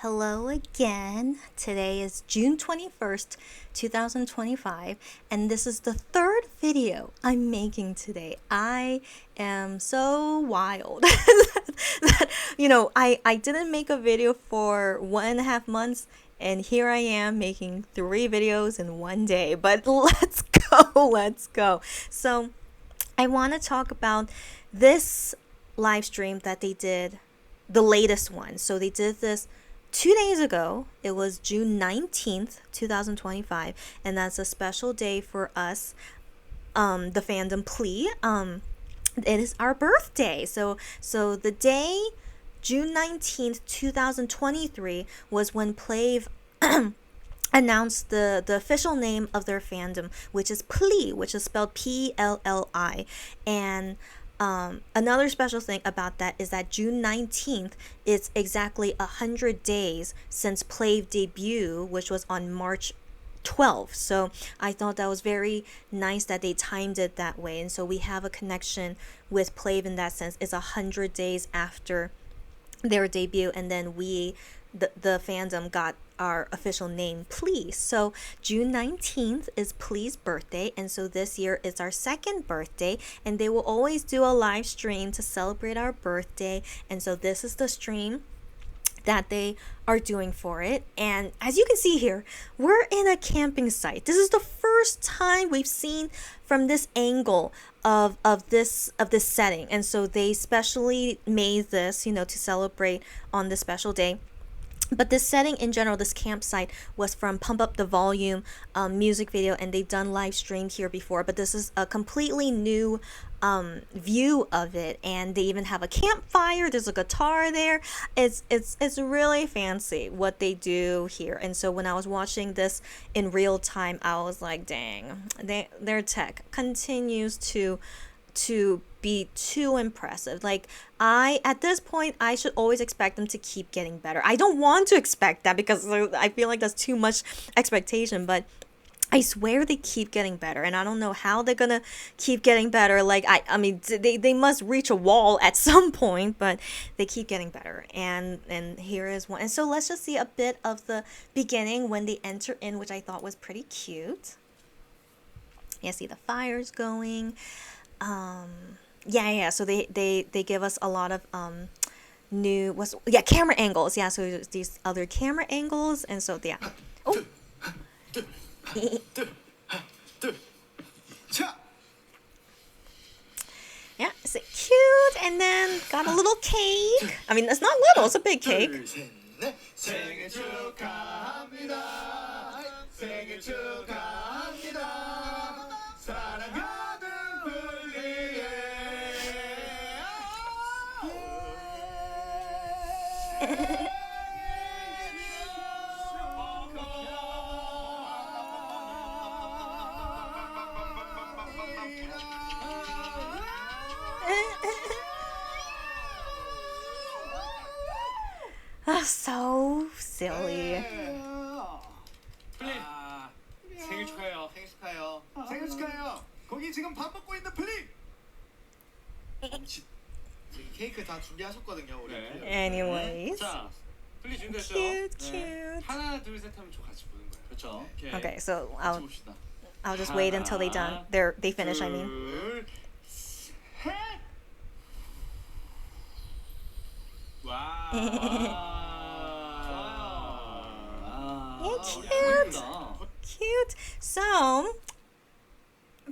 Hello again. Today is June 21st, 2025, and this is the third video I'm making today. I am so wild that, I didn't make a video for 1.5 months, and here I am making 3 videos in one day. But let's go. So, I want to talk about this live stream that they did, the latest one. So, they did this 2 days ago. It was June 19th, 2025, and that's a special day for us, the fandom PLLI. It is our birthday. So the day, June 19th, 2023, was when PLAVE announced the official name of their fandom, which is PLLI, which is spelled PLLI. And another special thing about that is that June 19th is exactly 100 days since PLAVE debut, which was on March 12th. So I thought that was very nice that they timed it that way. And so we have a connection with PLAVE in that sense. It's 100 days after their debut, and then the fandom got our official name, PLLI. So June 19th is PLLI's birthday, and so this year is our second birthday, and they will always do a live stream to celebrate our birthday. And so this is the stream that they are doing for it. And as you can see here, we're in a camping site. This is the first time we've seen from this angle of this setting, and so they specially made this, to celebrate on this special day. But this setting in general, this campsite, was from Pump Up the Volume music video, and they've done live streams here before, but this is a completely new view of it. And they even have a campfire. There's a guitar there. It's really fancy what they do here. And so when I was watching this in real time, I was like, dang, their tech continues to be too impressive. Like, at this point, I should always expect them to keep getting better. I don't want to expect that because I feel like that's too much expectation, but I swear they keep getting better, and I don't know how they're gonna keep getting better. Like, I mean, they must reach a wall at some point, but they keep getting better. And here is one. And so let's just see a bit of the beginning when they enter in, which I thought was pretty cute. Yeah, see the fires going. So they give us a lot of new camera angles. Yeah, so there's these other camera angles, and so yeah. Oh. Yeah, it's cute. And then got a little cake. I mean, it's not little, it's a big cake. So silly. 생일 축하해요. 생일 축하해요. 생일 축하해요. 거기 지금 밥 먹고 있는 플립. 케이크 다 준비하셨거든요, 우리. Anyways. 자, 플립 준비했죠? Cute. 하나, 둘, 셋 하면 저 같이 보는 거예요. 그렇죠. Okay, so 같이 봅시다. I'll just wait until they finish. I mean. 둘, 셋. 와. Cute. So,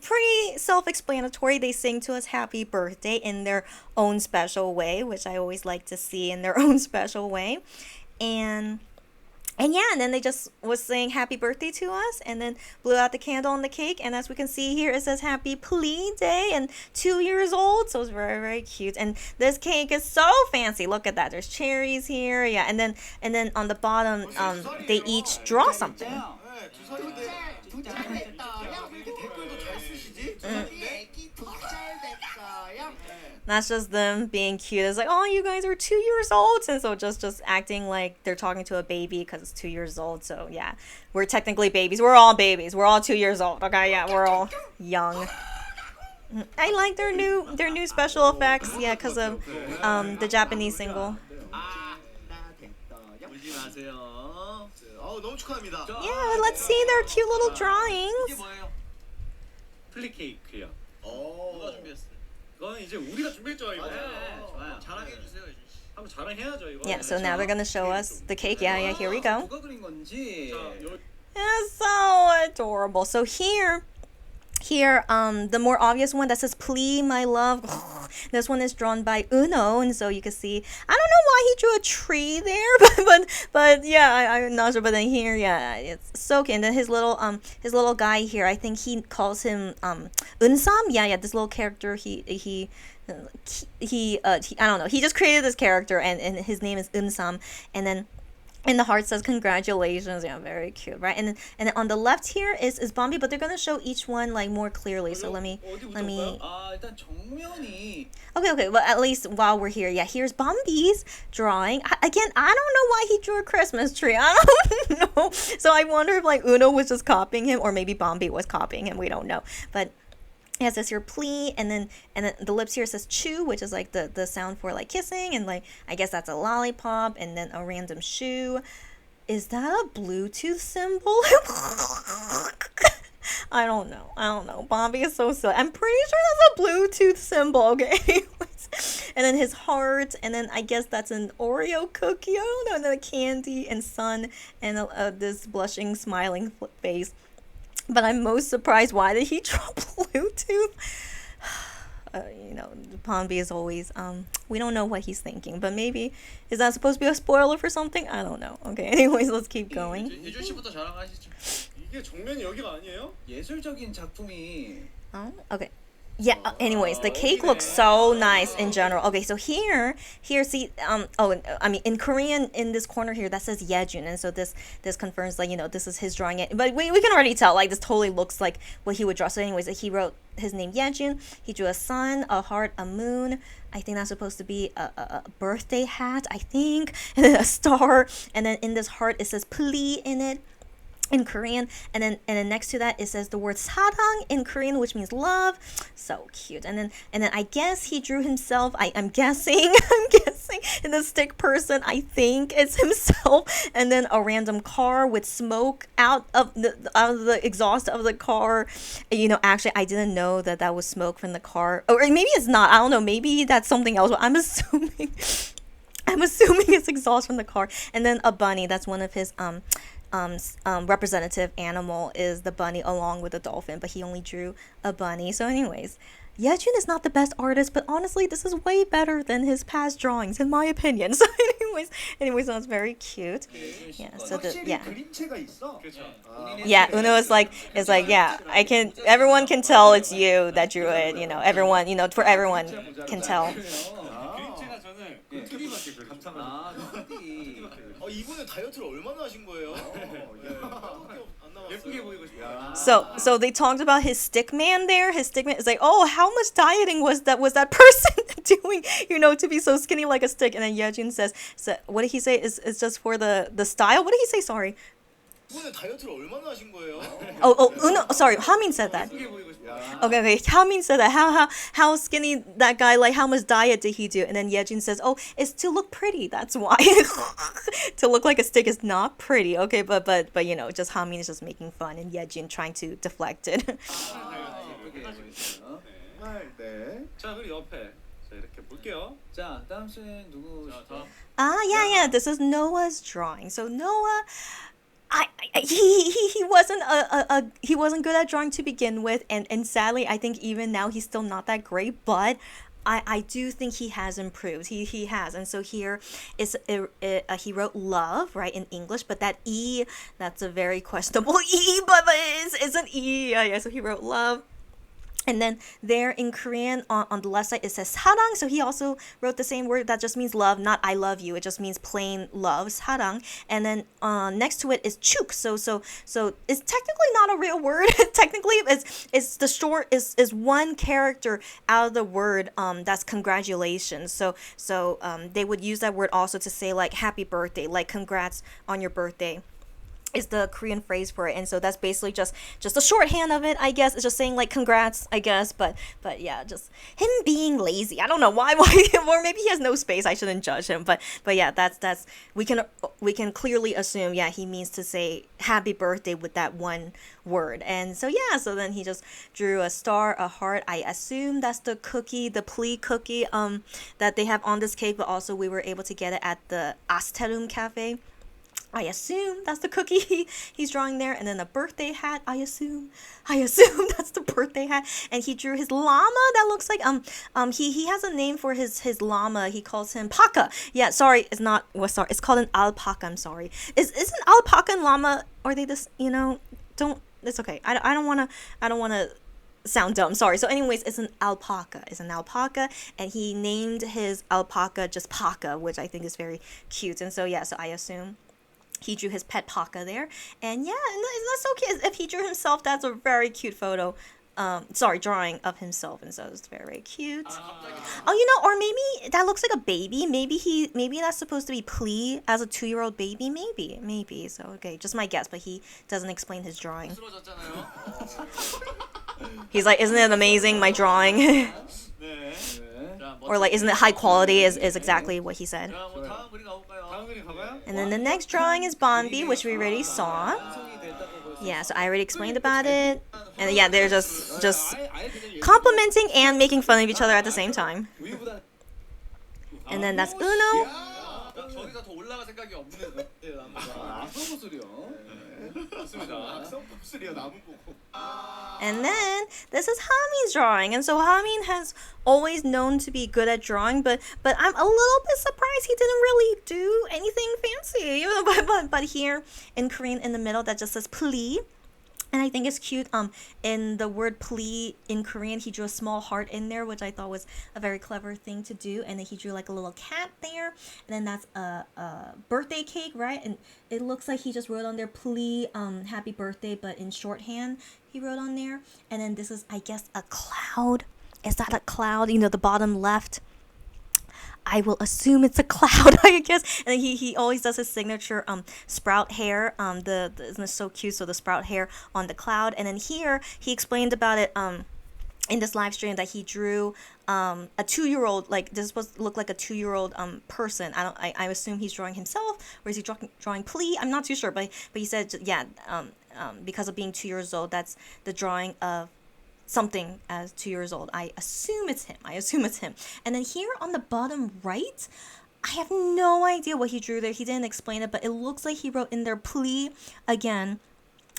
pretty self-explanatory. They sing to us happy birthday in their own special way, which I always like to see in their own special way. And then they just was saying happy birthday to us, and then blew out the candle on the cake. And as we can see here, it says happy PLLI day and 2 years old. So it's very, very cute. And this cake is so fancy. Look at that. There's cherries here. Yeah. And then on the bottom, they each draw something. That's just them being cute. It's like, oh, you guys are 2 years old. And so just acting like they're talking to a baby because it's 2 years old. So yeah, we're technically babies. We're all babies. We're all 2 years old. Okay, yeah, we're all young. I like their new special effects. Yeah, because of the Japanese single. 안녕하세요. 너무 축하합니다. Yeah, let's see their cute little 이게 drawings. 뭐예요? 플리 케이크요. 누가 준비했어요? 이거는 이제 우리가 준비했죠, 이거. 좋아요. 자랑해 주세요, 예준 씨. 한번 자랑해야죠, 이거. Yeah, so now they're gonna show us the cake. Yeah, here we go. 누가 그린 건지. 자, 요 It's so adorable. So here, the more obvious one that says "Please, my love." This one is drawn by Uno, and so you can see. I don't know why he drew a tree there, but yeah, I'm not sure. But then here, yeah, it's so cute. And then his little guy here, I think he calls him Unsam. Yeah, this little character. He I don't know. He just created this character, and his name is Unsam, and then. And the heart says congratulations. Yeah, very cute, right? And then on the left here is Bombi, but they're gonna show each one like more clearly. So let me. 일단 정면이. Okay. Well, at least while we're here, yeah. Here's Bombi's drawing. Again, I don't know why he drew a Christmas tree. I don't know. So I wonder if like Uno was just copying him, or maybe Bombi was copying him. We don't know, but. It says here "plea," and then the lips here says "chew," which is like the sound for like kissing, and like I guess that's a lollipop, and then a random shoe. Is that a Bluetooth symbol? I don't know. Bombi is so silly. I'm pretty sure that's a Bluetooth symbol. Okay. And then his heart, and then I guess that's an Oreo cookie. I don't know. And then a candy and sun, and this blushing, smiling face. But I'm most surprised, why did he draw Bluetooth? Bombi is always, we don't know what he's thinking, but maybe, is that supposed to be a spoiler for something? I don't know. Okay, anyways, let's keep going. 예준 씨부터 자랑하시죠. 이게 정면이 여기가 아니에요? 예술적인 작품이. Oh, okay. Yeah, anyways, the cake looks so nice in general. Okay, so here, see, in Korean, in this corner here, that says Yejun, and so this confirms, like, this is his drawing it. But we can already tell, like, this totally looks like what he would draw. So anyways, he wrote his name Yejun. He drew a sun, a heart, a moon. I think that's supposed to be a birthday hat, I think. And then a star. And then in this heart, it says "pli" in it. In Korean, and then next to that it says the word "sarang" in Korean, which means love. So cute. And then I guess he drew himself. I'm guessing, and the stick person, I think it's himself. And then a random car with smoke out of the exhaust of the car. Actually, I didn't know that was smoke from the car, or maybe it's not. I don't know. Maybe that's something else. But I'm assuming it's exhaust from the car. And then a bunny. That's one of his representative animal is the bunny along with the dolphin, but he only drew a bunny. So anyways, Yejun is not the best artist, but honestly, this is way better than his past drawings, in my opinion. So anyways, that's very cute. Yeah. So 그림체가 있어. Yeah, Uno is like, yeah, everyone can tell it's you that drew it. Everyone, for everyone can tell. 그림체가 저는 TV밖에 이분은 다이어트를 얼마나 하신 거예요? 예쁘게 보이고 So they talked about his stick man there. His stick man is like, oh, how much dieting was that person doing, to be so skinny like a stick? And then Yejun says, what did he say? Is just for the style? What did he say? Sorry. 이분은 다이어트를 얼마나 하신 거예요? Uno, sorry, Hamin said that. Okay, Hamin said that. How skinny that guy, like how much diet did he do? And then Yejun says, oh, it's to look pretty, that's why. To look like a stick is not pretty. Okay, but just Hamin is just making fun, and Yejun trying to deflect it. 네. 자, 그리고 옆에 자, 이렇게 볼게요. 자, 다음 순 누구시죠? Yeah, this is Noah's drawing. So Noah, he wasn't good at drawing to begin with, and sadly I think even now he's still not that great, but I do think he has improved. He has. And so here is he wrote love, right, in English, but that E, that's a very questionable E, but it's an E. Yeah, so he wrote love. And then there in Korean, on the left side, it says sarang. So he also wrote the same word that just means love, not I love you. It just means plain love, sarang. And then next to it is chuk. So it's technically not a real word. Technically, it's the short is one character out of the word that's congratulations. So they would use that word also to say like happy birthday, like congrats on your birthday. is the Korean phrase for it, and so that's basically just a shorthand of it, I guess. It's just saying like congrats, I guess, but yeah, just him being lazy. I don't know why or maybe he has no space. I shouldn't judge him, but yeah, that's we can clearly assume, yeah, he means to say happy birthday with that one word. And so yeah, so then he just drew a star, a heart. I assume that's the cookie, the PLAVE cookie that they have on this cake, but also we were able to get it at the Asterum Cafe. I assume that's the cookie he's drawing there. And then a birthday hat, I assume that's the birthday hat. And he drew his llama that looks like he has a name for his llama. He calls him Paka. Yeah, sorry, it's not, well, sorry, it's called an alpaca. I'm sorry. Is an alpaca and llama, are they this, don't, it's okay. I don't wanna sound dumb, sorry. So anyways, it's an alpaca, and he named his alpaca just Paka, which I think is very cute. And so yeah, so I assume he drew his pet Paka there. And yeah, and that's so cute. If he drew himself, that's a very cute photo. Drawing of himself, and so it's very cute. Oh, or maybe that looks like a baby. Maybe that's supposed to be PLAVE as a 2-year-old baby. Maybe. So okay, just my guess, but he doesn't explain his drawing. He's like, isn't it amazing, my drawing? 네. Or like, isn't it high quality? Is exactly what he said. 자, 뭐 다음 그림 가볼까요? 다음 그림 가봐요. And then the next drawing is Bonbi, which we already saw. 완성이 됐다고 볼 수 Yeah, so I already explained about it. And yeah, they're just 아예 그냥 complimenting and making fun of each other at the same time. 우유보다 And then that's Uno. 야, 저기가 더 올라갈 생각이 없는 악성 소리요. 좋습니다. 악성 곱슬이요, 나무 보고. And then this is Hamin's drawing. And so Hamin has always known to be good at drawing, but I'm a little bit surprised he didn't really do anything fancy. But here in Korean in the middle that just says PLAVE. And I think it's cute. In the word PLAVE in Korean, he drew a small heart in there, which I thought was a very clever thing to do. And then he drew like a little cat there. And then that's a birthday cake, right? And it looks like he just wrote on there PLAVE, happy birthday, but in shorthand he wrote on there. And then this is, I guess, a cloud. Is that a cloud? The bottom left. I will assume it's a cloud, I guess. And he always does his signature sprout hair. Isn't it so cute? So the sprout hair on the cloud. And then here he explained about it in this live stream that he drew a 2-year-old, like this was look like a 2-year-old person. I assume he's drawing himself, or is he drawing PLAVE? I'm not too sure, but he said, yeah, because of being 2 years old, that's the drawing of something as 2 years old. I assume it's him. And then here on the bottom right, I have no idea what he drew there. He didn't explain it, but it looks like he wrote in there PLAVE again.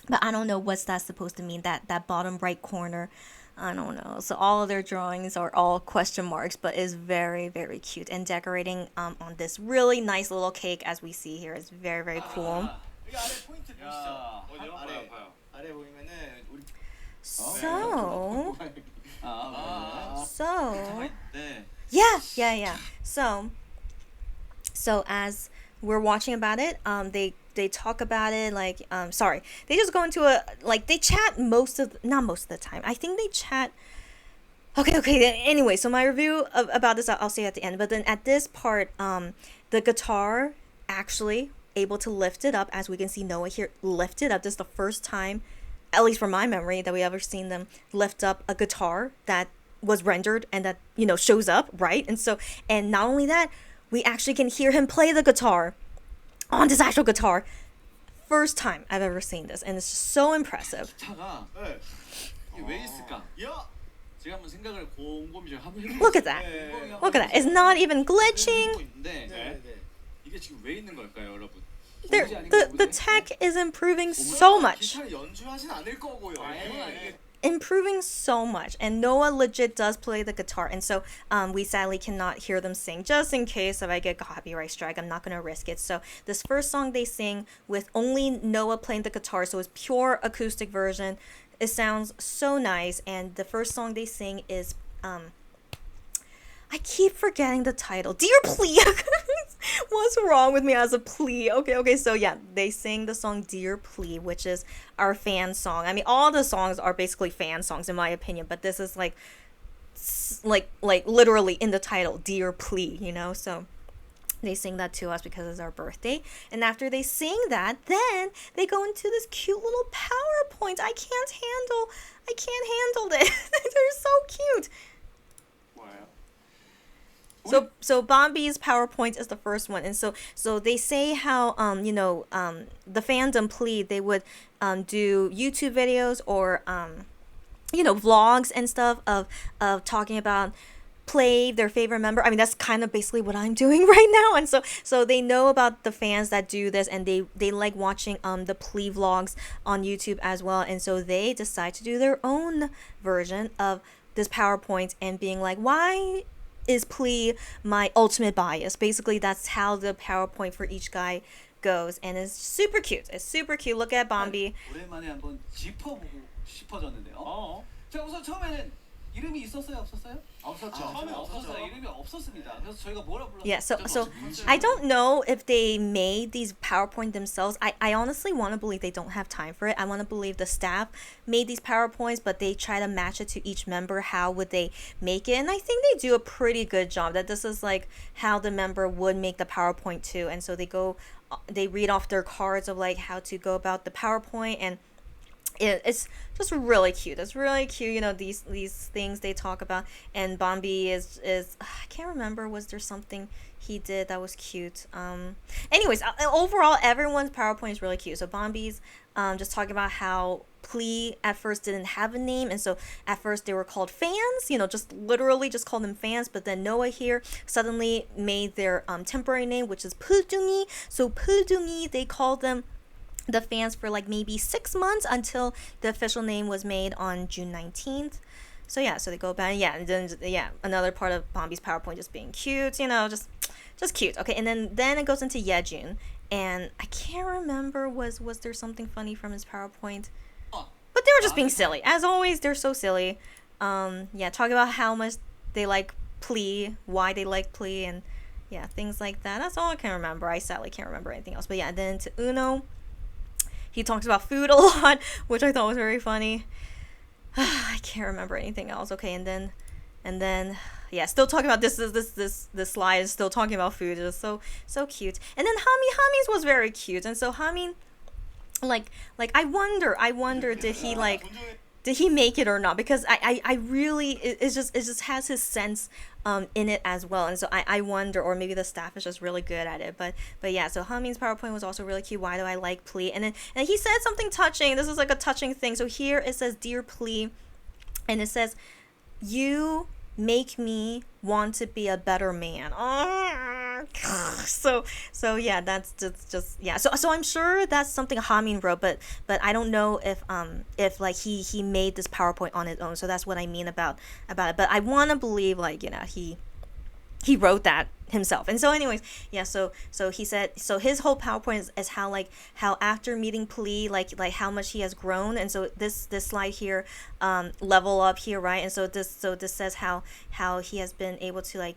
But I don't know what's that supposed to mean, that bottom right corner. I don't know. So all of their drawings are all question marks, but is very, very cute. And decorating on this really nice little cake, as we see here, is very, very cool. 여기 아래 포인트 보시죠. 어디요? 아래. 봐요. 아래 보이면은 우리 So, 네. yeah. So as we're watching about it, they talk about it like, they just go into they chat not most of the time. I think they chat. Okay. Anyway, so my review about this, I'll say at the end. But then at this part, the guitar actually able to lift it up, as we can see Noah here lift it up. This is the first time, at least from my memory, that we ever seen them lift up a guitar that was rendered and that shows up, right? And not only that, we actually can hear him play the guitar on this actual guitar. First time I've ever seen this, and it's just so impressive. 차가 네. 이게 왜 있을까? 야. 제가 한번 생각을 곰곰이 좀 한번 해볼게요. Look at that. Look at that. It's not even glitching. 있는데 네. 이게 지금 왜 있는 걸까요, 여러분? The tech is improving so much. 기타를 연주하진 않을 거고요. Improving so much, and Noah legit does play the guitar, and so we sadly cannot hear them sing. Just in case if I get copyright strike, I'm not gonna risk it. So this first song they sing with only Noah playing the guitar, so it's pure acoustic version. It sounds so nice, and the first song they sing is I keep forgetting the title. Dear PLAVE. What's wrong with me as a PLAVE? Okay. So yeah, they sing the song Dear PLAVE, which is our fan song. I mean, all the songs are basically fan songs in my opinion, but this is like literally in the title, Dear PLAVE, So They sing that to us because it's our birthday. And after they sing that, then they go into this cute little PowerPoint. I can't handle it. They're so cute. 뭐예요? So Bombi's PowerPoint is the first one, and so they say how the fandom plead they would do YouTube videos or vlogs and stuff of talking about PLAVE, their favorite member. I mean, that's kind of basically what I'm doing right now, and so they know about the fans that do this, and they like watching the PLE vlogs on YouTube as well, and so they decide to do their own version of this PowerPoint and being like, why is PLE my ultimate bias? Basically, that's how the PowerPoint for each guy goes, and it's super cute. It's super cute. Look at Bombi. 오랜만에 한번 짚어보고 싶어졌는데요. 자, 우선 처음에는 이름이 있었어요, 없었어요? 없었죠. 처음에 없었어요. 이름이 없었습니다. 그래서 저희가 뭐라 불렀어요? Yeah, so I don't know if they made these PowerPoint themselves. I honestly want to believe they don't have time for it. I want to believe the staff made these PowerPoints, but they try to match it to each member. How would they make it? And I think they do a pretty good job. That this is like how the member would make the PowerPoint too. And so they read off their cards of like how to go about the PowerPoint, and it's just really cute. It's really cute, these things they talk about. And Bombi is I can't remember, was there something he did that was cute? Anyways, overall everyone's PowerPoint is really cute. So Bombi's just talking about how PLE at first didn't have a name, and so at first they were called fans, just literally just called them fans, but then Noah here suddenly made their temporary name, which is PLDungi. So PLDungi, they called them the fans for like maybe 6 months until the official name was made on June 19th. So yeah, so they go back, and then another part of Bombi's PowerPoint just being cute, just cute. Okay, and then it goes into Yejun, and I can't remember, was there something funny from his PowerPoint? But they were just being silly. As always, they're so silly. Talking about how much they like PLE, why they like PLE, and things like that. That's all I can remember. I sadly can't remember anything else. But then to Uno, he talks about food a lot, which I thought was very funny. I can't remember anything else. Okay, and then still talking about this slide is still talking about food. It was so cute. And then Hami's was very cute. And so Hami, like I wonder did he make it or not, because I really it just has his sense in it as well, and so I wonder, or maybe the staff is just really good at it, but yeah, so Hami's PowerPoint was also really cute. Why do I like PLE? And he said something touching. This is like a touching thing. So here it says, "Dear PLE," and it says, "You make me want to be a better man." So yeah, that's just yeah. So I'm sure that's something Hamin wrote, but I don't know if like he made this PowerPoint on his own. So that's what I mean about it. But I want to believe he wrote that himself. And so anyways, so he said, so his whole PowerPoint is how after meeting PLE, like how much he has grown. And so this slide here, level up here, right? And so this says how he has been able to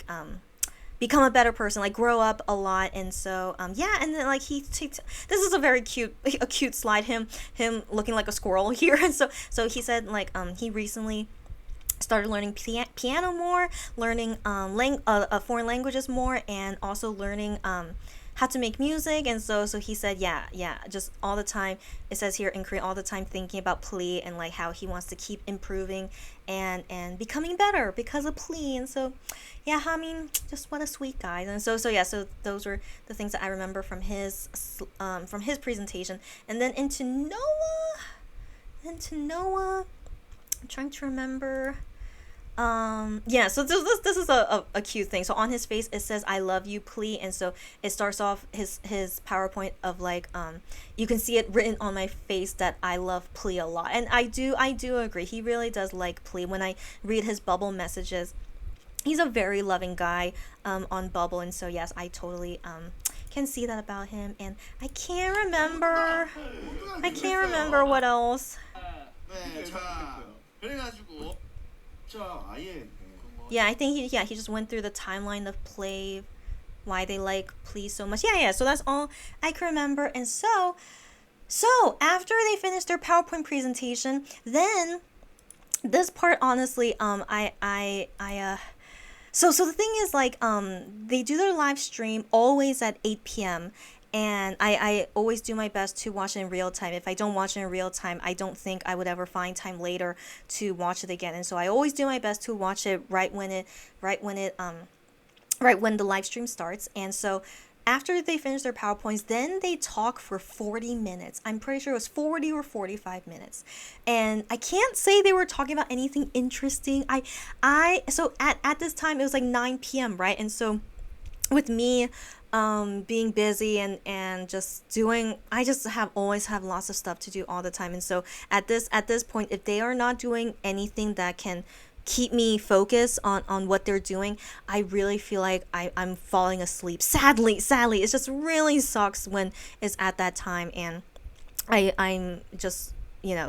become a better person, like grow up a lot. And so and then like this is a very cute slide, him looking like a squirrel here. And so he said he recently started learning piano more, learning foreign languages more, and also learning how to make music. And so he said just all the time, it says here in Korean, all the time thinking about PLE and like how he wants to keep improving and becoming better because of PLE. And so I mean, just what a sweet guy. And so those were the things that I remember from his presentation. And then into Noah, I'm trying to remember. So this is a cute thing. So on his face it says, "I love you, PLE," and so it starts off his PowerPoint of you can see it written on my face that I love PLE a lot. And I do agree, he really does like PLE. When I read his Bubble messages, he's a very loving guy on Bubble, and so yes, I totally can see that about him. And I can't remember what else. 네, 자, 그래가지고 자 아예 Yeah, I think he just went through the timeline of PLAVE, why they like PLE so much. So that's all I can remember. And so after they finished their PowerPoint presentation, then this part honestly So the thing is, like, they do their live stream always at 8 p.m. And I always do my best to watch it in real time. If I don't watch it in real time, I don't think I would ever find time later to watch it again. And so I always do my best to watch it right when the live stream starts. And so after they finish their PowerPoints, then they talk for 40 minutes. I'm pretty sure it was 40 or 45 minutes. And I can't say they were talking about anything interesting. So at this time, it was like 9 p.m., right? And so with me being busy and just doing, I just always have lots of stuff to do all the time. And so at this point, if they are not doing anything that can keep me focused on what they're doing, I really feel like I'm falling asleep. Sadly, it just really sucks when it's at that time, and I'm just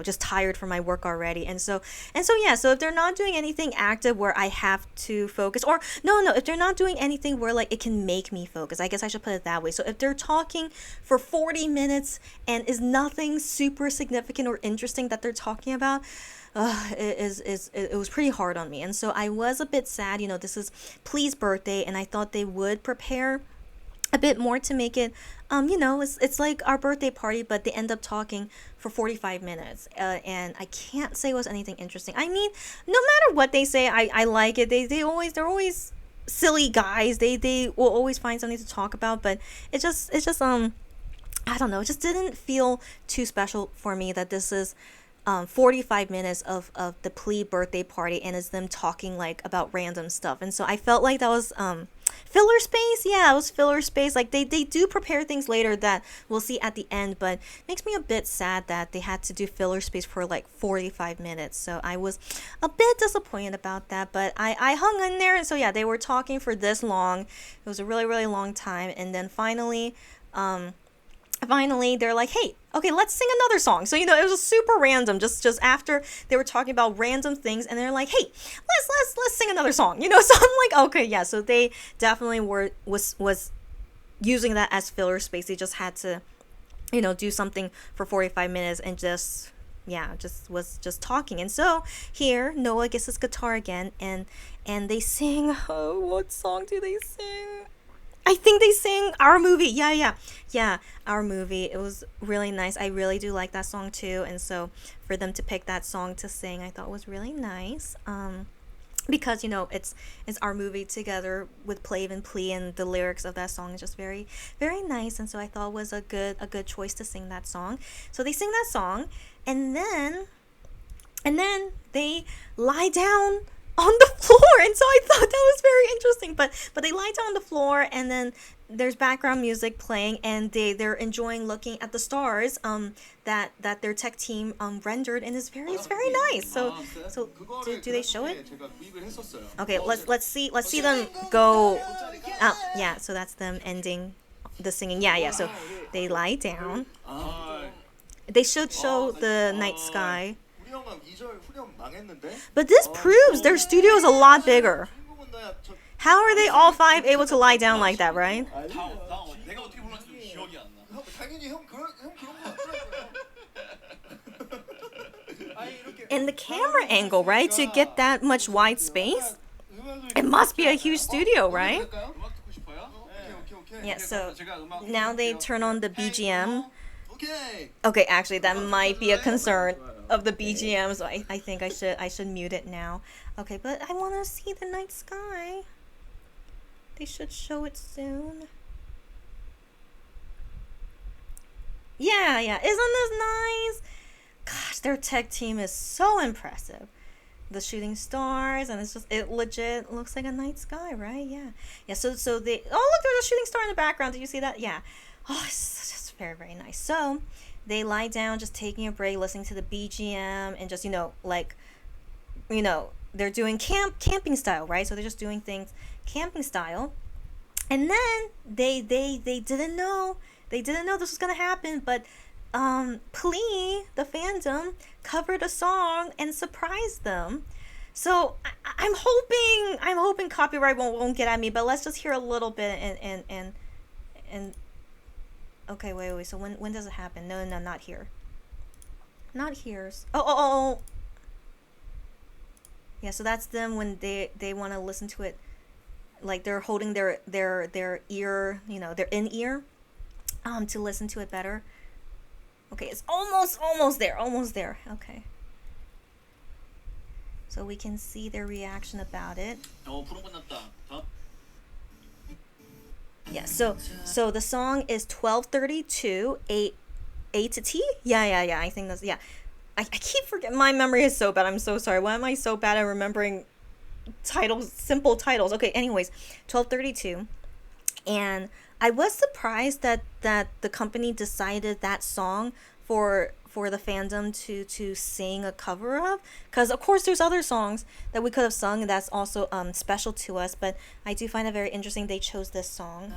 just tired from my work already. And so yeah, so if they're not doing anything active where I have to focus, or no, if they're not doing anything where like it can make me focus, I guess I should put it that way. So if they're talking for 40 minutes and is nothing super significant or interesting that they're talking about, it was pretty hard on me. And so I was a bit sad. This is Plea's birthday, and I thought they would prepare a bit more to make it, it's like our birthday party, but they end up talking for 45 minutes. And I can't say it was anything interesting. I mean, no matter what they say, I like it. They're always silly guys. They will always find something to talk about, but it's just I don't know, it just didn't feel too special for me that this is 45 minutes of the Plea birthday party, and it's them talking like about random stuff. And so I felt like that was filler space. Yeah, it was filler space. Like they do prepare things later that we'll see at the end, but it makes me a bit sad that they had to do filler space for like 45 minutes. So I was a bit disappointed about that, but I hung in there. And so yeah, they were talking for this long. It was a really, really long time. And then finally they're like, hey, okay, let's sing another song. So it was just super random, just after they were talking about random things, and they're like, hey, let's sing another song. So I'm like, okay, yeah. So they definitely was using that as filler space. They just had to do something for 45 minutes and just was just talking. And so here Noah gets his guitar again, and they sing, oh, what song do they sing? I think they sing Our Movie. Yeah, Our Movie. It was really nice. I really do like that song too. And so for them to pick that song to sing, I thought was really nice. Because it's Our Movie together with PLAVE and PLE, and the lyrics of that song is just very, very nice. And so I thought it was a good choice to sing that song. So they sing that song, and then they lie down on the floor. And so I thought that was very interesting, but they lie down on the floor, and then there's background music playing, and they're enjoying looking at the stars that their tech team rendered, and it's very nice. So do they show it? Okay, let's see them go. Yeah, so that's them ending the singing. Yeah, so they lie down. They should show the night sky. But this proves their studio is a lot bigger. How are they all five able to lie down like that, right? And the camera angle, right, to get that much wide space, it must be a huge studio, right? Yeah, so now they turn on the BGM. Okay, actually, that might be a concern of the BGM, so I think I should mute it now. Okay, but I want to see the night sky. They should show it soon. Yeah, isn't this nice? Gosh, their tech team is so impressive. The shooting stars, and it legit looks like a night sky, right? Yeah. So they, oh look, there's a shooting star in the background. Did you see that? Yeah. Oh, it's just very, very nice. So they lie down, just taking a break, listening to the BGM, and just they're doing camping style, right? So they're just doing things camping style. And then they didn't know this was gonna happen, but PLE, the fandom, covered a song and surprised them. So I'm hoping copyright won't get at me, but let's just hear a little bit and okay, wait. So when does it happen? No, not here. Not here. Oh. Yeah, so that's them when they want to listen to it like they're holding their ear, you know, their in ear, to listen to it better. Okay, it's almost there. Okay. So we can see their reaction about it. 불은 끝났다. 다음. Yeah, so the song is 1232 A to T? Yeah. I think that's, yeah. I keep forgetting. My memory is so bad. I'm so sorry. Why am I so bad at remembering titles, simple titles? Okay, anyways, 1232. And I was surprised that the company decided that song for the fandom to sing a cover of, because of course there's other songs that we could have sung that's also special to us, but I do find it very interesting they chose this song.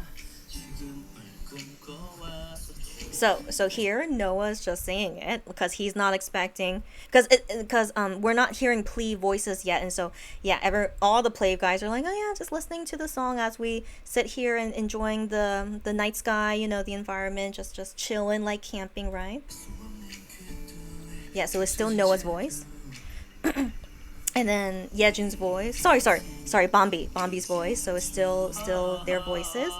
So here Noah's just singing it because he's not expecting, because we're not hearing PLAVE voices yet, and so yeah, all the PLAVE guys are like, oh yeah, just listening to the song as we sit here and enjoying the night sky, you know, the environment, just chilling like camping, right? Yeah, so it's still Noah's voice. And then Yejun's voice. Sorry, Bombi's voice. So it's still their voices.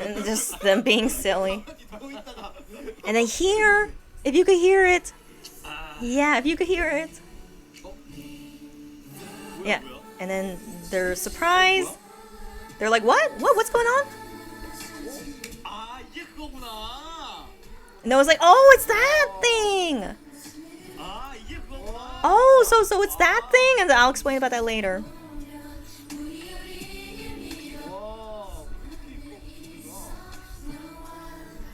And just them being silly. And then here, if you could hear it. Yeah, if you could hear it. Yeah. And then they're surprised. They're like, what? What's going on? And I was like, oh, it's that thing. Oh, so it's that thing, and I'll explain about that later.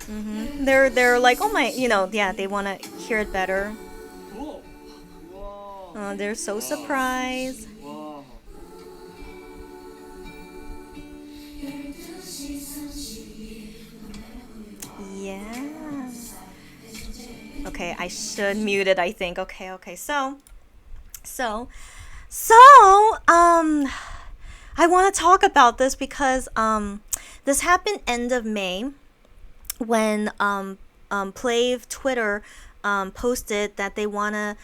They're like, oh my, you know, yeah, they want to hear it better. Oh, they're so surprised. Yeah. Okay, I should mute it, I think. Okay. So, I want to talk about this because this happened end of May when PLAVE Twitter posted that they wanna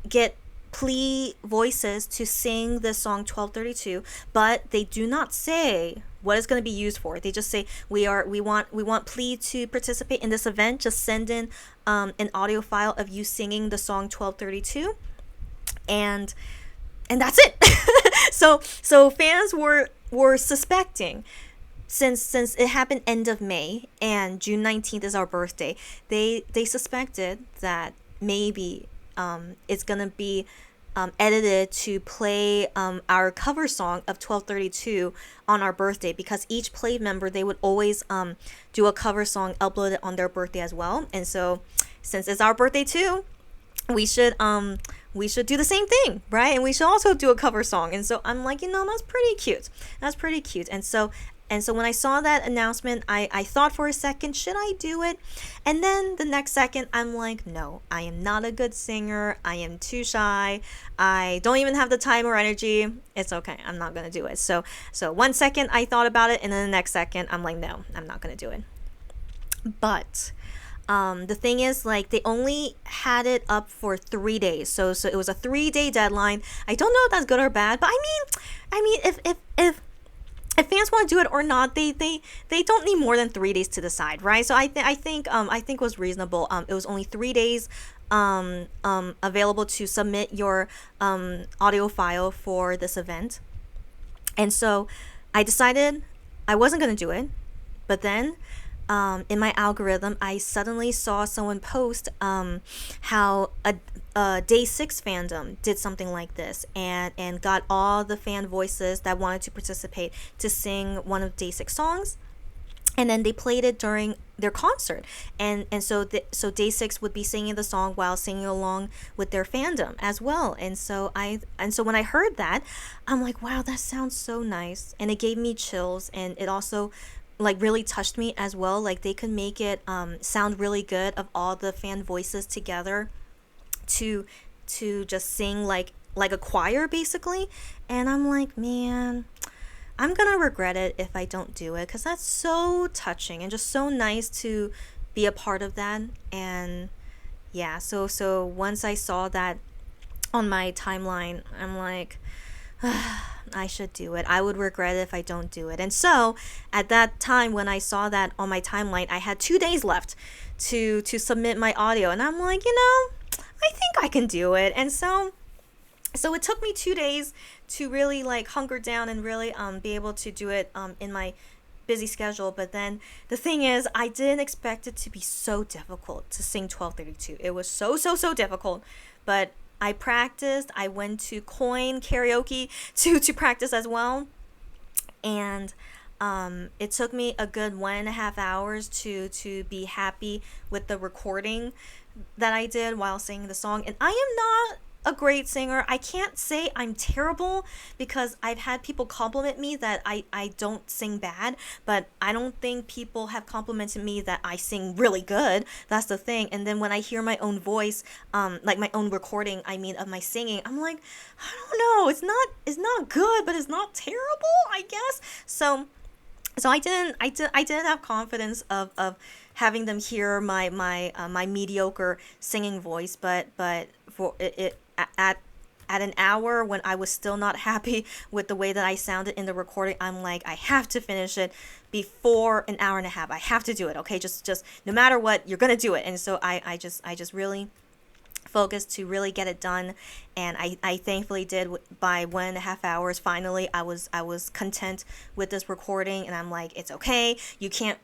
get PLE voices to sing the song 1232, but they do not say what it's going to be used for. They just say we want PLE to participate in this event. Just send in an audio file of you singing the song 1232, and that's it. so fans were suspecting, since it happened end of May and June 19th is our birthday, they suspected that maybe it's gonna be edited to play our cover song of 1232 on our birthday, because each PLAVE member, they would always do a cover song, upload it on their birthday as well. And so since it's our birthday too, we should do the same thing, right? And we should also do a cover song. And so I'm like, that's pretty cute. And so when I saw that announcement, I thought for a second, should I do it? And then the next second, I'm like, no, I am not a good singer. I am too shy. I don't even have the time or energy. It's okay. I'm not going to do it. So 1 second I thought about it, and then the next second I'm like, no, I'm not going to do it. But the thing is, like, they only had it up for 3 days. So it was a 3-day deadline. I don't know if that's good or bad, but I mean, if fans want to do it or not, they don't need more than 3 days to decide, right? So I think it was reasonable. It was only 3 days available to submit your audio file for this event. And so I decided I wasn't going to do it. But then in my algorithm, I suddenly saw someone post how a Day 6 fandom did something like this and got all the fan voices that wanted to participate to sing one of Day 6 songs, and then they played it during their concert, and so Day 6 would be singing the song while singing along with their fandom as well. And so when I heard that, I'm like, wow, that sounds so nice, and it gave me chills, and it also like really touched me as well. Like, they could make it sound really good of all the fan voices together to just sing like a choir basically. And I'm like, man, I'm gonna regret it if I don't do it, because that's so touching and just so nice to be a part of that. And yeah, so once I saw that on my timeline. I'm like, I should do it. I would regret it if I don't do it. And so at that time when I saw that on my timeline, I had 2 days left to submit my audio, and I'm like, I think I can do it. And so it took me 2 days to really like hunker down and really be able to do it in my busy schedule. But then the thing is, I didn't expect it to be so difficult to sing 1232. It was so difficult, but I practiced. I went to Coin karaoke to practice as well, and it took me a good 1.5 hours to be happy with the recording that I did while singing the song. And I am not a great singer. I can't say I'm terrible, because I've had people compliment me that I don't sing bad, but I don't think people have complimented me that I sing really good. That's the thing. And then when I hear my own voice, like my own recording, I mean, of my singing, I'm like, I don't know, it's not good, but it's not terrible, I guess. So I didn't have confidence of having them hear my mediocre singing voice, but for it at an hour when I was still not happy with the way that I sounded in the recording, I'm like, I have to finish it before an hour and a half. I have to do it. Okay, just no matter what, you're gonna do it. And so I just really focused to really get it done, and I thankfully did. By 1.5 hours, finally I was content with this recording, and I'm like, it's okay,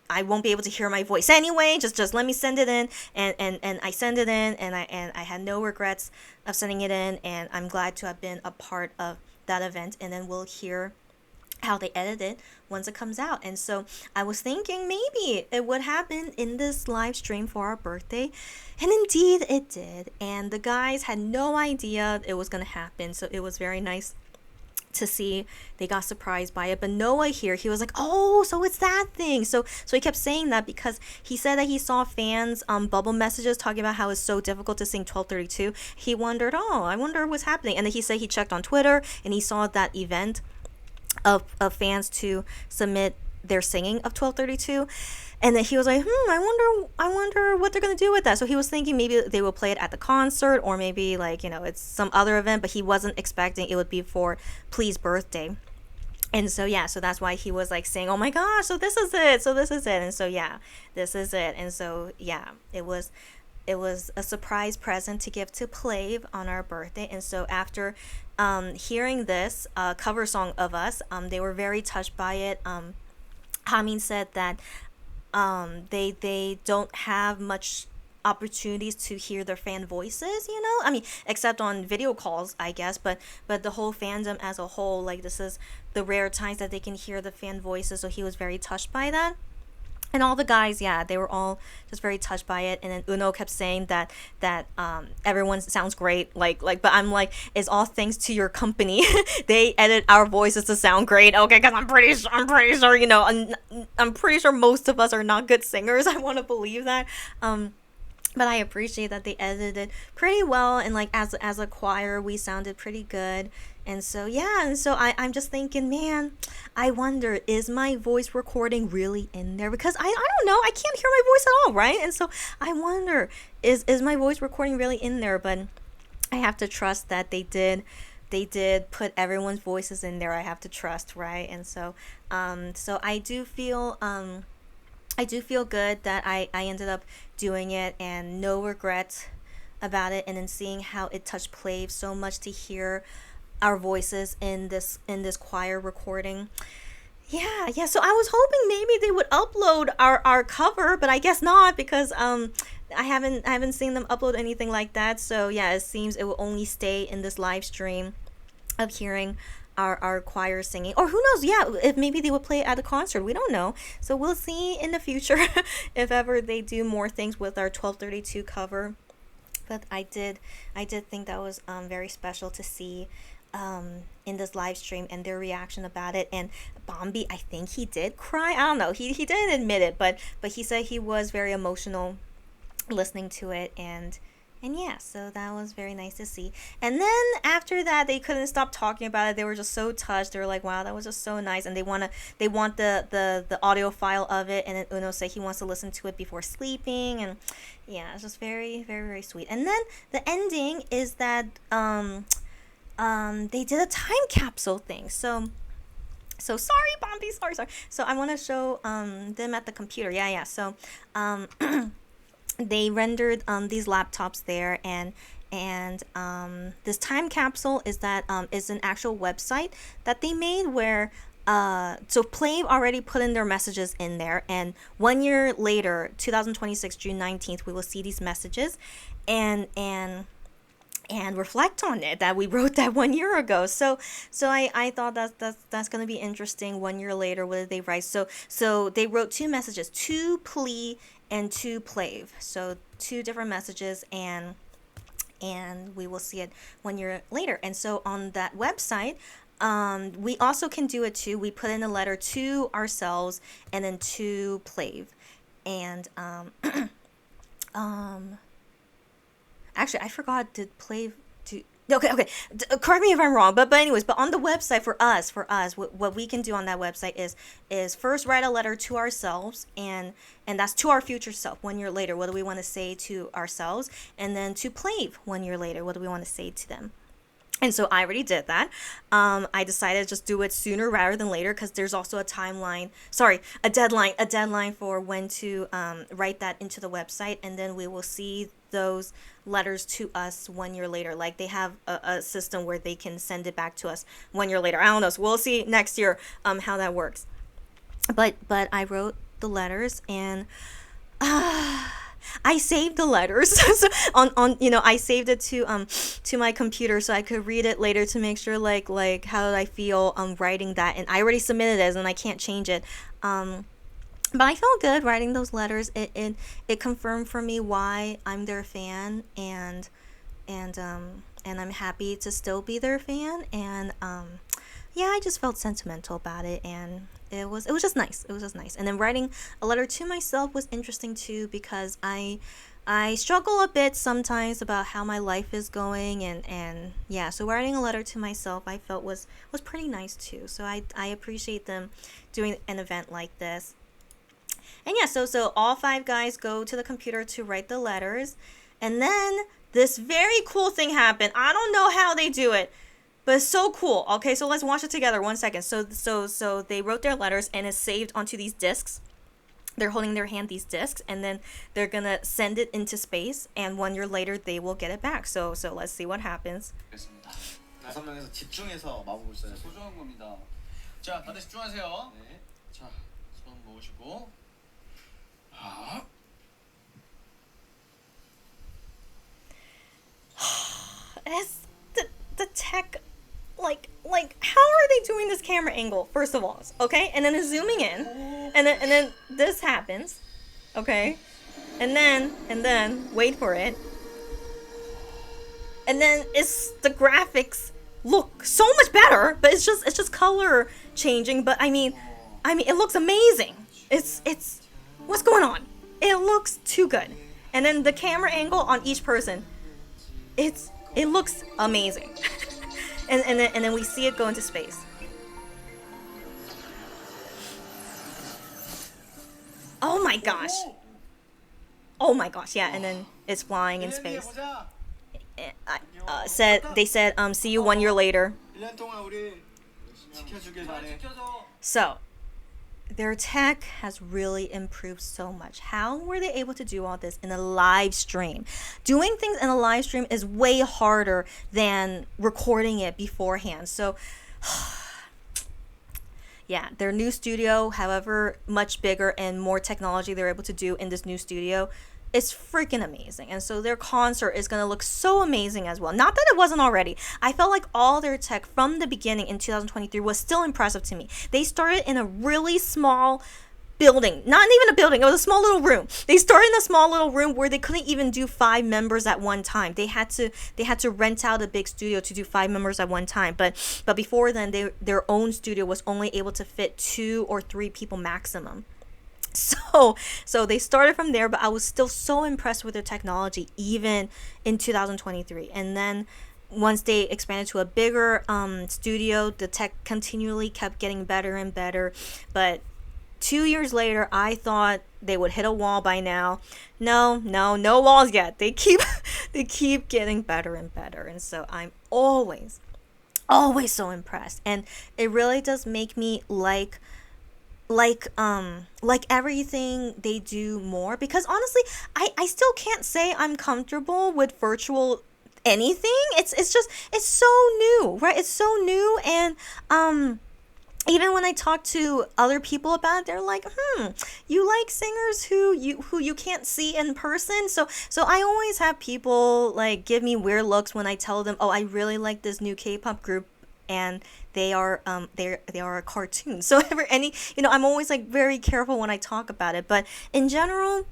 I won't be able to hear my voice anyway, just let me send it in. And I sent it in, and I had no regrets of sending it in, and I'm glad to have been a part of that event. And then we'll hear how they edit it once it comes out. And so I was thinking maybe it would happen in this live stream for our birthday, and indeed it did. And the guys had no idea it was going to happen, so it was very nice to see. They got surprised by it. But Noah here, he was like, oh, so it's that thing. So he kept saying that because he said that he saw fans bubble messages talking about how it's so difficult to sing 1232. He wondered, I wonder what's happening. And then he said he checked on Twitter and he saw that event of fans to submit their singing of 1232, and then he was like, I wonder what they're gonna do with that. So he was thinking maybe they will play it at the concert, or maybe like, it's some other event, but he wasn't expecting it would be for Plea's birthday. And so so that's why he was like saying, oh my gosh, so this is it, and so this is it. And so it was a surprise present to give to PLAVE on our birthday. And so after hearing this cover song of us, they were very touched by it. Hamin said that they don't have much opportunities to hear their fan voices, I mean, except on video calls, I guess, but the whole fandom as a whole, like, this is the rare times that they can hear the fan voices. So he was very touched by that. And all the guys, they were all just very touched by it. And then Uno kept saying that everyone sounds great, like, but I'm like, it's all thanks to your company. They edit our voices to sound great, okay? Because I'm pretty sure, I'm pretty sure most of us are not good singers. I want to believe that. But I appreciate that they edited it pretty well, and like as a choir, we sounded pretty good. And so I'm just thinking, man, I wonder, is my voice recording really in there? Because I don't know, I can't hear my voice at all, right? And so I wonder, is my voice recording really in there? But I have to trust that they did put everyone's voices in there. I have to trust, right? And so I do feel good that I ended up doing it, and no regrets about it. And then seeing how it touched PLAVE so much to hear our voices in this choir recording. So I was hoping maybe they would upload our cover, but I guess not, because I haven't seen them upload anything like that. So it seems it will only stay in this live stream of hearing our choir singing. Or who knows, if maybe they would play it at a concert. We don't know. So we'll see in the future if ever they do more things with our 1232 cover. But I did think that was very special to see in this live stream, and their reaction about it. And Bombi, I think he did cry. I don't know, he didn't admit it, but he said he was very emotional listening to it. And And yeah, so that was very nice to see. And then after that, they couldn't stop talking about it. They were just so touched. They were like, "Wow, that was just so nice." And they want the audio file of it. And then Uno said he wants to listen to it before sleeping. And yeah, it's just very, very, very sweet. And then the ending is that they did a time capsule thing. So sorry, Bombi. Sorry. So I want to show them at the computer. Yeah. So they rendered these laptops there, and this time capsule is an actual website that they made where so PLAVE already put in their messages in there, and 1 year later, 2026 June 19th, we will see these messages and reflect on it that we wrote that 1 year ago. So I thought that's gonna be interesting. 1 year later, what did they write? So they wrote two messages, to PLE and to PLAVE. So two different messages, and we will see it 1 year later. And so on that website, we also can do it too. We put in a letter to ourselves and then to PLAVE. And actually, I forgot, did PLAVE do... Okay. Correct me if I'm wrong, but anyways, but on the website for us, what we can do on that website is first write a letter to ourselves, and that's to our future self 1 year later. What do we want to say to ourselves? And then to PLAVE 1 year later, what do we want to say to them? And so I already did that. I decided to just do it sooner rather than later, because there's also a deadline for when to write that into the website, and then we will see those letters to us 1 year later. Like, they have a system where they can send it back to us 1 year later. I don't know, so we'll see next year how that works. But I wrote the letters, and I saved the letters so I saved it to my computer so I could read it later to make sure like how did I feel writing that. And I already submitted it, and I can't change it. But I felt good writing those letters. It confirmed for me why I'm their fan, and I'm happy to still be their fan. And yeah, I just felt sentimental about it, and it was just nice. It was just nice. And then writing a letter to myself was interesting too, because I struggle a bit sometimes about how my life is going, and yeah, so writing a letter to myself I felt was pretty nice too. So I appreciate them doing an event like this. And yeah, so all five guys go to the computer to write the letters, and then this very cool thing happened. I don't know how they do it, but it's so cool. Okay, so let's watch it together. 1 second. So they wrote their letters, and it's saved onto these discs. They're holding in their hand these discs, and then they're gonna send it into space, and 1 year later they will get it back. So let's see what happens. 다섯 명에서 집중해서 마법을 써야 돼. 소중한 겁니다. 자, 다들 집중하세요. 네. 자, 손 모으시고. 아. It's the tech, like how are they doing this camera angle, first of all? Okay, and then it's zooming in, and then this happens, okay, and then wait for it, and then it's the graphics look so much better, but it's just color changing. But I mean it looks amazing. It's what's going on? It looks too good. And then the camera angle on each person, it looks amazing. and then we see it go into space. Oh my gosh. Oh my gosh, yeah, and then it's flying in space. They said see you 1 year later. 1년 동안 우리 지켜주길 바래. So their tech has really improved so much. How were they able to do all this in a live stream? Doing things in a live stream is way harder than recording it beforehand. So yeah, their new studio, however much bigger and more technology they're able to do in this new studio, it's freaking amazing. And so their concert is going to look so amazing as well. Not that it wasn't already. I felt like all their tech from the beginning in 2023 was still impressive to me. They started in a really small building. Not even a building. It was a small little room. They started in a small little room where they couldn't even do 5 members at one time. They had to rent out a big studio to do 5 members at one time. But before then, their own studio was only able to fit 2 or 3 people maximum. So So they started from there, but I was still so impressed with their technology even in 2023. And then once they expanded to a bigger studio, the tech continually kept getting better and better. But 2 years later, I thought they would hit a wall by now. No walls yet. They keep they keep getting better and better. And so I'm always so impressed. And it really does make me like everything they do more, because honestly, I still can't say I'm comfortable with virtual anything. It's so new, right? It's so new. And even when I talk to other people about it, they're like, you like singers who you can't see in person. So I always have people like give me weird looks when I tell them, oh, I really like this new K-pop group, and they are they are a cartoon. So I'm always like very careful when I talk about it. But in general,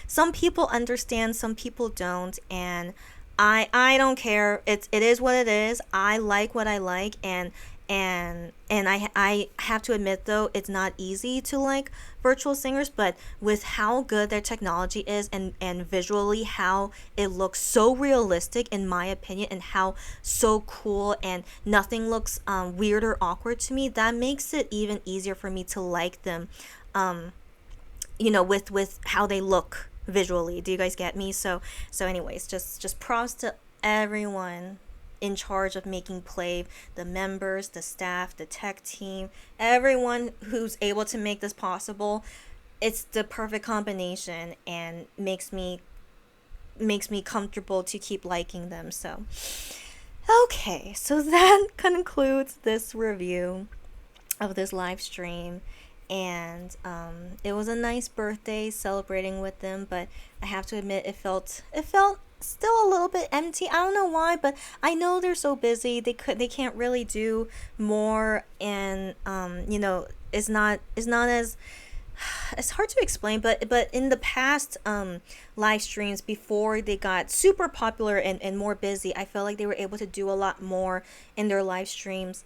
some people understand, some people don't, and I don't care. It is what it is. I like what I like, and I have to admit, though, it's not easy to like virtual singers, but with how good their technology is, and visually how it looks so realistic in my opinion, and how so cool, and nothing looks weird or awkward to me, that makes it even easier for me to like them, with how they look visually. Do you guys get me? So anyways, just props to everyone in charge of making PLAVE, the members, the staff, the tech team, everyone who's able to make this possible. It's the perfect combination, and makes me comfortable to keep liking them. So okay, so that concludes this review of this live stream. And it was a nice birthday celebrating with them, but I have to admit it felt still a little bit empty. I don't know why, but I know they're so busy. They can't really do more, and it's not as, it's hard to explain, but in the past live streams before they got super popular and more busy, I felt like they were able to do a lot more in their live streams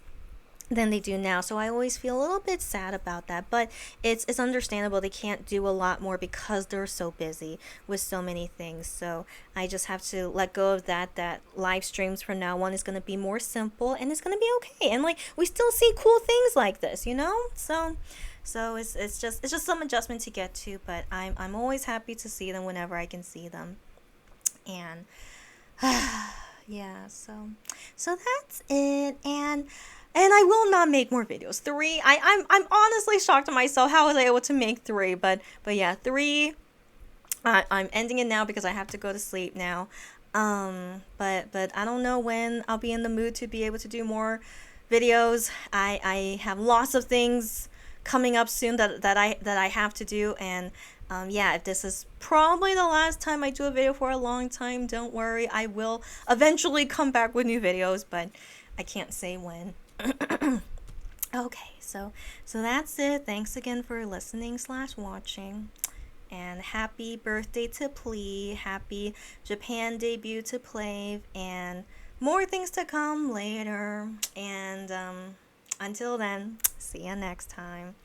than they do now. So I always feel a little bit sad about that, but it's understandable. They can't do a lot more because they're so busy with so many things. So I just have to let go of that live streams from now on is going to be more simple, and it's going to be okay. And like, we still see cool things like this, so it's just some adjustment to get to, but I'm always happy to see them whenever I can see them. And yeah, so that's it. And I will not make more videos. 3, I'm honestly shocked at myself how I was able to make 3, but yeah, 3, I'm ending it now because I have to go to sleep now. But I don't know when I'll be in the mood to be able to do more videos. I have lots of things coming up soon that I have to do, and yeah, if this is probably the last time I do a video for a long time, don't worry, I will eventually come back with new videos, but I can't say when. Okay, so that's it. Thanks again for listening / watching, and happy birthday to PLE, happy Japan debut to PLAVE, and more things to come later. And until then, see you next time.